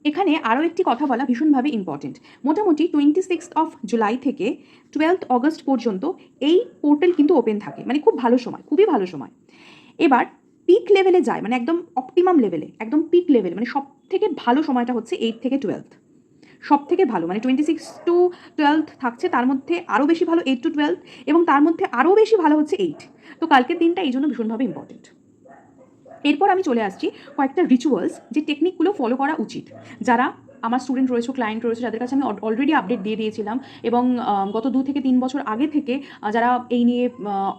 এখানে আরও একটি কথা বলা ভীষণভাবে ইম্পর্টেন্ট। মোটামুটি 26 জুলাই থেকে 12 অগস্ট পর্যন্ত এই পোর্টাল কিন্তু ওপেন থাকে, মানে খুব ভালো সময়, খুবই ভালো সময়। এবার পিক লেভেলে যায়, মানে একদম অপটিমাম লেভেলে, একদম পিক লেভেল, মানে সব থেকে ভালো সময়টা হচ্ছে 8 থেকে 12। সব থেকে ভালো মানে 26 to 12 থাকছে, তার মধ্যে আরও বেশি ভালো 8 to 12, এবং তার মধ্যে আরও বেশি ভালো হচ্ছে 8। তো কালকের দিনটা এই জন্য ভীষণভাবে ইম্পর্টেন্ট। এরপর আমি চলে আসছি কয়েকটা রিচুয়ালস, যে টেকনিকগুলো ফলো করা উচিত। যারা আমার স্টুডেন্ট রয়েছে, ক্লায়েন্ট রয়েছে, যাদের কাছে আমি অলরেডি আপডেট দিয়ে দিয়েছিলাম, এবং গত 2 থেকে 3 বছর আগে থেকে যারা এই নিয়ে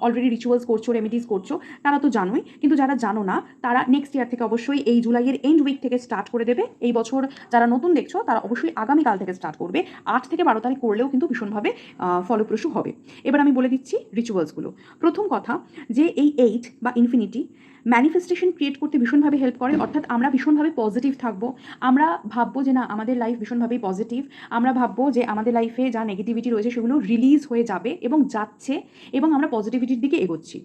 অলরেডি রিচুয়ালস করছো, রেমেডিস করছো, তারা তো জানোই। কিন্তু যারা জানো না, তারা নেক্সট ইয়ার থেকে অবশ্যই এই জুলাইয়ের এন্ড উইক থেকে স্টার্ট করে দেবে। এই বছর যারা নতুন দেখছো, তারা অবশ্যই আগামীকাল থেকে স্টার্ট করবে। 8 থেকে 12 তারিখ করলেও কিন্তু ভীষণভাবে ফলপ্রসূ হবে। এবার আমি বলে দিচ্ছি রিচুয়ালসগুলো। প্রথম কথা, যে এই 8 বা ইনফিনিটি ম্যানিফেস্টেশন ক্রিয়েট করতে ভীষণভাবে হেল্প করে। অর্থাৎ আমরা ভীষণভাবে পজিটিভ থাকবো, আমরা ভাববো যে না, আমাদের লাইফ ভীষণভাবেই পজিটিভ, আমরা ভাববো যে আমাদের লাইফে যা নেগেটিভিটি রয়েছে সেগুলো রিলিজ হয়ে যাবে এবং যাচ্ছে, এবং আমরা পজিটিভিটির দিকে এগোচ্ছি।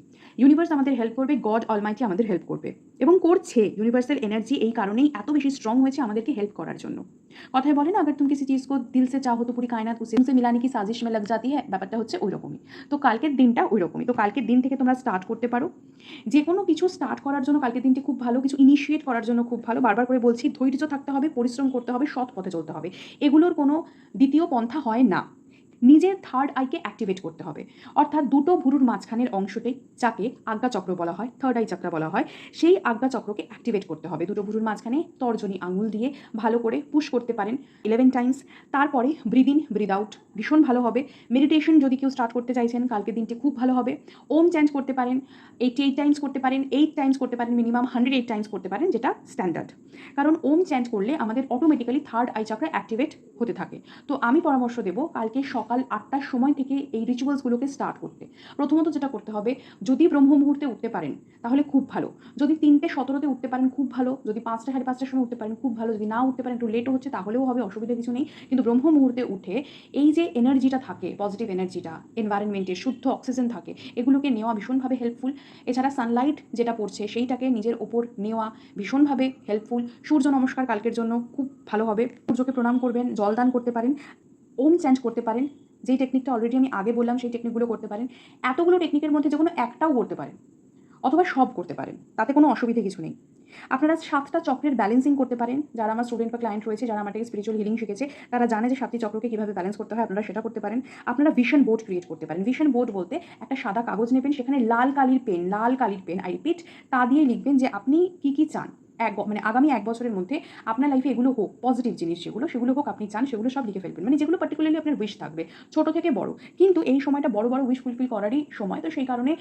ইউনিভার্স আমাদের হেল্প করবে, গড অলমাইটি আমাদের হেল্প করবে এবং করছে। ইউনিভার্সাল এনার্জি এই কারণেই এত বেশি স্ট্রং হয়েছে আমাদেরকে হেল্প করার জন্য। কথায় বলে না, अगर तुम किसी चीज़ को दिल से चाहो तो पूरी कायनात उसे मिलाने की साजिश में लग जाती है, ব্যাপারটা হচ্ছে ওই রকমই। তো কালকের দিনটা ওই রকমই। তো কালকের দিন থেকে তোমরা স্টার্ট করতে পারো। যে কোনো কিছু স্টার্ট করার জন্য কালকের দিনটি খুব ভালো, কিছু ইনিশিয়েট করার জন্য খুব ভালো। বারবার করে বলছি, ধৈর্য থাকতে হবে, পরিশ্রম করতে হবে, সৎ পথে চলতে হবে। এগুলোর কোনো দ্বিতীয় পন্থা হয় না। নিজের থার্ড আইকে অ্যাক্টিভেট করতে হবে। অর্থাৎ দুটো ভুরুর মাঝখানের অংশটাই, যাকে আজ্ঞাচক্র বলা হয়, থার্ড আই চাকরা বলা হয়, সেই আজ্ঞাচক্রকে অ্যাক্টিভেট করতে হবে। দুটো ভুরুর মাঝখানে তর্জনী আঙুল দিয়ে ভালো করে পুশ করতে পারেন 11 টাইমস। তারপরে ব্রিদ ইন ব্রিদ আউট ভীষণ ভালো হবে। মেডিটেশন যদি কেউ স্টার্ট করতে চাইছেন, কালকের দিনটি খুব ভালো হবে। ওম চেঞ্জ করতে পারেন, 88 টাইমস করতে পারেন, 8 টাইমস করতে পারেন, মিনিমাম 108 টাইমস করতে পারেন, যেটা স্ট্যান্ডার্ড। কারণ ওম চেঞ্জ করলে আমাদের অটোমেটিক্যালি থার্ড আই চাকরা অ্যাক্টিভেট হতে থাকে। তো আমি পরামর্শ দেবো কালকে সকাল 8টার সময় থেকে এই রিচুয়ালসগুলোকে স্টার্ট করতে। প্রথমত যেটা করতে হবে, যদি ব্রহ্ম মুহূর্তে উঠতে পারেন তাহলে খুব ভালো। যদি 3টে 17তে উঠতে পারেন খুব ভালো। যদি 5টা 5:30টার সময় উঠতে পারেন খুব ভালো। যদি না উঠতে পারেন, একটু লেটও হচ্ছে, তাহলেও হবে, অসুবিধা কিছু নেই। কিন্তু ব্রহ্ম মুহূর্তে উঠে এই যে এনার্জিটা থাকে, পজিটিভ এনার্জিটা, এনভায়রনমেন্টে শুদ্ধ অক্সিজেন থাকে, এগুলোকে নেওয়া ভীষণভাবে হেল্পফুল। এছাড়া সানলাইট যেটা পড়ছে সেইটাকে নিজের ওপর নেওয়া ভীষণভাবে হেল্পফুল। সূর্য নমস্কার কালকের জন্য খুব ভালো হবে। সূর্যকে প্রণাম করবেন, জলদান করতে পারেন, ওম চেঞ্জ করতে পারেন, যেই টেকনিকটা অলরেডি আমি আগে বললাম সেই টেকনিকগুলো করতে পারেন। এতগুলো টেকনিকের মধ্যে যে কোনো একটাও করতে পারেন, অথবা সব করতে পারেন, তাতে কোনো অসুবিধে কিছু নেই। আপনারা 7টা চক্রের ব্যালেন্সিং করতে পারেন। যারা আমার স্টুডেন্ট বা ক্লায়েন্ট রয়েছে, যারা আমার থেকে স্পিরিচুয়াল হিলিং শিখেছে, তারা জানে যে 7টি চক্রকে কীভাবে ব্যালেন্স করতে হয়, আপনারা সেটা করতে পারেন। আপনারা ভিশন বোর্ড ক্রিয়েট করতে পারেন। ভিশন বোর্ড বলতে একটা সাদা কাগজ নেবেন, সেখানে লাল কালির পেন, আই রিপিট, তা দিয়ে লিখবেন যে আপনি কী কী চান। মানে আগামী 1 বছরের মধ্যে আপনার লাইফে এগুলো হোক, পজিটিভ জিনিস যেগুলো, সেগুলো হোক আপনি চান, সেগুলো সব লিখে ফেলবেন। মানে যেগুলো পার্টিকুলারলি আপনার উইশ থাকবে, ছোট থেকে বড়। কিন্তু এই সময়টা বড় বড় উইশ ফুলফিল করারই সময়। তো সেই কারণে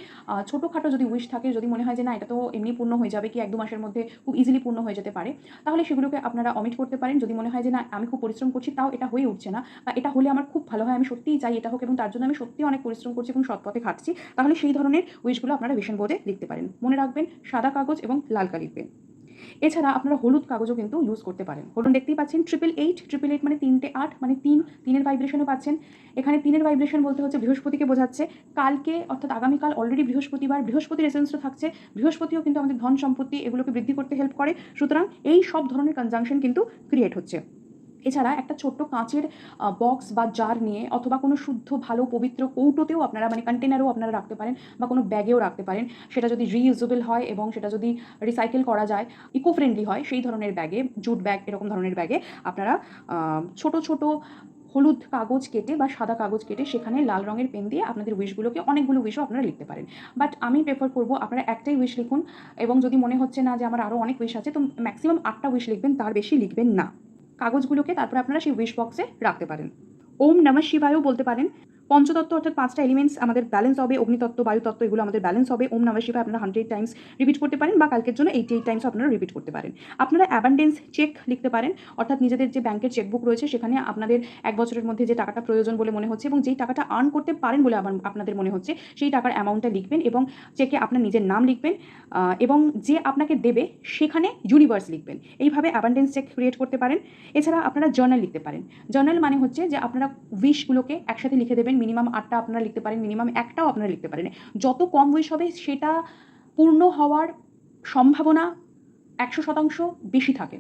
ছোটোখাটো যদি উইশ থাকে, যদি মনে হয় যে না এটা তো এমনি পূর্ণ হয়ে যাবে, কি 1-2 মাসের মধ্যে খুব ইজিলি পূর্ণ হয়ে যেতে পারে, তাহলে সেগুলোকে আপনারা অমিট করতে পারেন। যদি মনে হয় যে না আমি খুব পরিশ্রম করছি, তাও এটা হয়ে উঠছে না, বা এটা হলে আমার খুব ভালো হয়, আমি সত্যিই চাই এটা হোক এবং তার জন্য আমি সত্যিই অনেক পরিশ্রম করছি এবং সৎ পথে খাটছি, তাহলে সেই ধরনের উইশগুলো আপনারা ভিশন বোর্ডে লিখতে পারেন। মনে রাখবেন, সাদা কাগজ এবং লাল কালির পেন। এছাড়া আপনারা হলুদ কাগজও কিন্তু ইউজ করতে পারেন। হলুদ দেখতেই পাচ্ছেন 888 মানে 3টে 8 মানে 3 ভাইব্রেশনও পাচ্ছেন। এখানে 3 ভাইব্রেশন বলতে হচ্ছে বৃহস্পতিকে বোঝাচ্ছে। কালকে অর্থাৎ আগামীকাল অলরেডি বৃহস্পতিবার, বৃহস্পতির এসেন্সও থাকছে। বৃহস্পতিও কিন্তু আমাদের ধন সম্পত্তি এগুলোকে বৃদ্ধি করতে হেল্প করে। সুতরাং এই সব ধরনের কনজাংশন কিন্তু ক্রিয়েট হচ্ছে। এছাড়া একটা ছোট্ট কাঁচের বক্স বা জার নিয়ে, অথবা কোনো শুদ্ধ ভালো পবিত্র কৌটোতেও আপনারা, মানে কন্টেনারেও আপনারা রাখতে পারেন, বা কোনো ব্যাগেও রাখতে পারেন। সেটা যদি রিইউজেবল হয় এবং সেটা যদি রিসাইকেল করা যায়, ইকো ফ্রেন্ডলি হয়, সেই ধরনের ব্যাগে, জুট ব্যাগ এরকম ধরনের ব্যাগে আপনারা ছোট ছোট হলুদ কাগজ কেটে বা সাদা কাগজ কেটে সেখানে লাল রঙের পেন দিয়ে আপনাদের উইশগুলোকে, অনেকগুলো উইশও আপনারা লিখতে পারেন। বাট আমি প্রেফার করবো আপনারা একটাই উইশ লিখুন, এবং যদি মনে হচ্ছে না যে আমার আরও অনেক উইশ আছে, তো ম্যাক্সিমাম 8টা উইশ লিখবেন, তার বেশি লিখবেন না। কাগজগুলোকে তারপরে আপনারা সেই উইশ বক্সে রাখতে পারেন। ওম নমঃ শিবায়ও বলতে পারেন। পঞ্চতত্ত্ব অর্থাৎ 5টা এলিমেন্টস আমাদের ব্যালেন্স হবে, অগ্নিতত্ত্ব, বায়ুতত্ত্ব, এগুলো আমাদের ব্যালেন্স হবে। ওম নমঃ শিবায় আপনারা 100 টাইমস রিপিট করতে পারেন, বা কালকের জন্য 88 টাইমস আপনারা রিপিট করতে পারেন। আপনারা অ্যাবান্ডেন্স চেক লিখতে পারেন, অর্থাৎ নিজেদের যে ব্যাংকের চেকবুক রয়েছে সেখানে আপনাদের 1 বছরের মধ্যে যে টাকাটা প্রয়োজন বলে মনে হচ্ছে এবং যেই টাকাটা আর্ন করতে পারেন বলে আপনাদের মনে হচ্ছে, সেই টাকার অ্যামাউন্টটা লিখবেন এবং চেকে আপনার নিজের নাম লিখবেন, এবং যে আপনাকে দেবে সেখানে ইউনিভার্স লিখবেন। এইভাবে অ্যাবান্ডেন্স চেক ক্রিয়েট করতে পারেন। এছাড়া আপনারা জার্নাল লিখতে পারেন। জার্নাল মানে হচ্ছে যে আপনারা উইশগুলোকে একসাথে লিখে দেবেন। মিনিমাম 8টা আপনারা লিখতে পারেন, মিনিমাম একটাও আপনারা লিখতে পারেন। যত কম উইশ হবে সেটা পূর্ণ হওয়ার সম্ভাবনা 100% বেশি থাকে।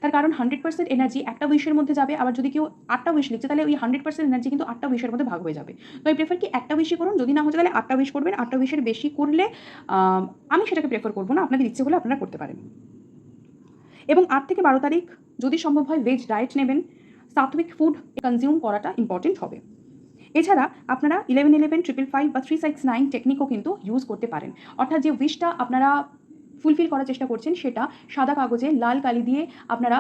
তার কারণ 100% এনার্জি একটা উইশের মধ্যে যাবে, আবার যদি কেউ 8টা উইশ লিখছে তাহলে ওই 100% এনার্জি কিন্তু 8টা উইশের মধ্যে ভাগ হয়ে যাবে। তো আমি প্রেফার কি একটা উইশই করুন, যদি না হচ্ছে তাহলে 8টা উইশ করবেন। 8টা উইশের বেশি করলে আমি সেটাকে প্রেফার করবো না, আপনাদের ইচ্ছে হলে আপনারা করতে পারেন। এবং 8 থেকে 12 তারিখ যদি সম্ভব হয় ভেজ ডায়েট নেবেন, সাত্বিক ফুড কনজিউম করাটা ইম্পর্টেন্ট হবে। এছাড়া আপনারা 1111, 555 বা 369 টেকনিকও কিন্তু ইউজ করতে পারেন। অর্থাৎ যে উইশটা আপনারা ফুলফিল করার চেষ্টা করছেন সেটা সাদা কাগজে লাল কালি দিয়ে আপনারা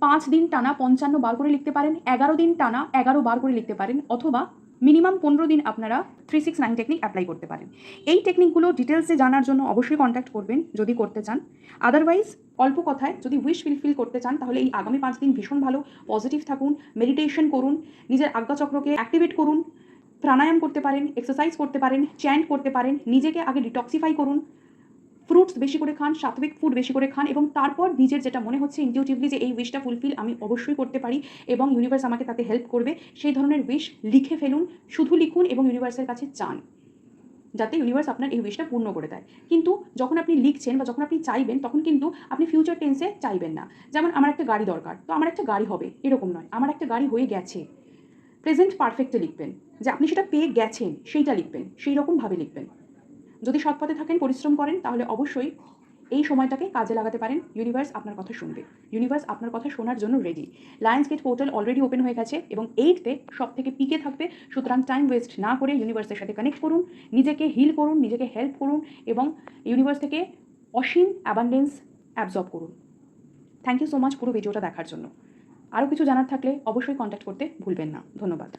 5 দিন টানা 55 বার করে লিখতে পারেন, 11 দিন টানা 11 বার করে লিখতে পারেন, অথবা মিনিমাম 15 দিন আপনারা 369 টেকনিক অ্যাপ্লাই করতে পারেন। এই টেকনিকগুলো ডিটেলসে জানার জন্য অবশ্যই কন্ট্যাক্ট করবেন যদি করতে চান। আদারওয়াইজ অল্প কথায় যদি উইশ ফুলফিল করতে চান তাহলে এই আগামী 5 দিন ভীষণ ভালো। পজিটিভ থাকুন, মেডিটেশন করুন, নিজের আজ্ঞাচক্রকে অ্যাক্টিভেট করুন, প্রাণায়াম করতে পারেন, এক্সারসাইজ করতে পারেন, চ্যান্ট করতে পারেন, নিজেকে আগে ডিটক্সিফাই করুন, ফ্রুটস বেশি করে খান, সাত্বিক ফুড বেশি করে খান, এবং তারপর নিজের যেটা মনে হচ্ছে ইনটিউটিভলি যে এই উইশটা ফুলফিল আমি অবশ্যই করতে পারি এবং ইউনিভার্স আমাকে তাতে হেল্প করবে, সেই ধরনের উইশ লিখে ফেলুন। শুধু লিখুন এবং ইউনিভার্সের কাছে চান যাতে ইউনিভার্স আপনার এই উইশটা পূর্ণ করে দেয়। কিন্তু যখন আপনি লিখছেন বা যখন আপনি চাইবেন তখন কিন্তু আপনি ফিউচার টেন্সে চাইবেন না। যেমন আমার একটা গাড়ি দরকার, তো আমার একটা গাড়ি হবে এরকম নয়, আমার একটা গাড়ি হয়ে গেছে। প্রেজেন্ট পারফেক্টে লিখবেন, যে আপনি সেটা পেয়ে গেছেন সেইটা লিখবেন, সেই রকমভাবে লিখবেন। যদি সৎ পথে থাকেন, পরিশ্রম করেন, তাহলে অবশ্যই এই সময়টাকে কাজে লাগাতে পারেন। ইউনিভার্স আপনার কথা শুনবে, ইউনিভার্স আপনার কথা শোনার জন্য ready. Lions gate portal already open হয়ে গেছে এবং 8তে সব থেকে পিকে থাকবে। সুতরাং টাইম ওয়েস্ট না করে ইউনিভার্সের সাথে কানেক্ট করুন, নিজেকে হিল করুন, নিজেকে হেল্প করুন এবং ইউনিভার্স থেকে অসীম অ্যাবান্ডেন্স অ্যাবজর্ব করুন। থ্যাংক ইউ সো মাচ পুরো ভিডিওটা দেখার জন্য। আরও কিছু জানার থাকলে অবশ্যই কন্ট্যাক্ট করতে ভুলবেন না। ধন্যবাদ।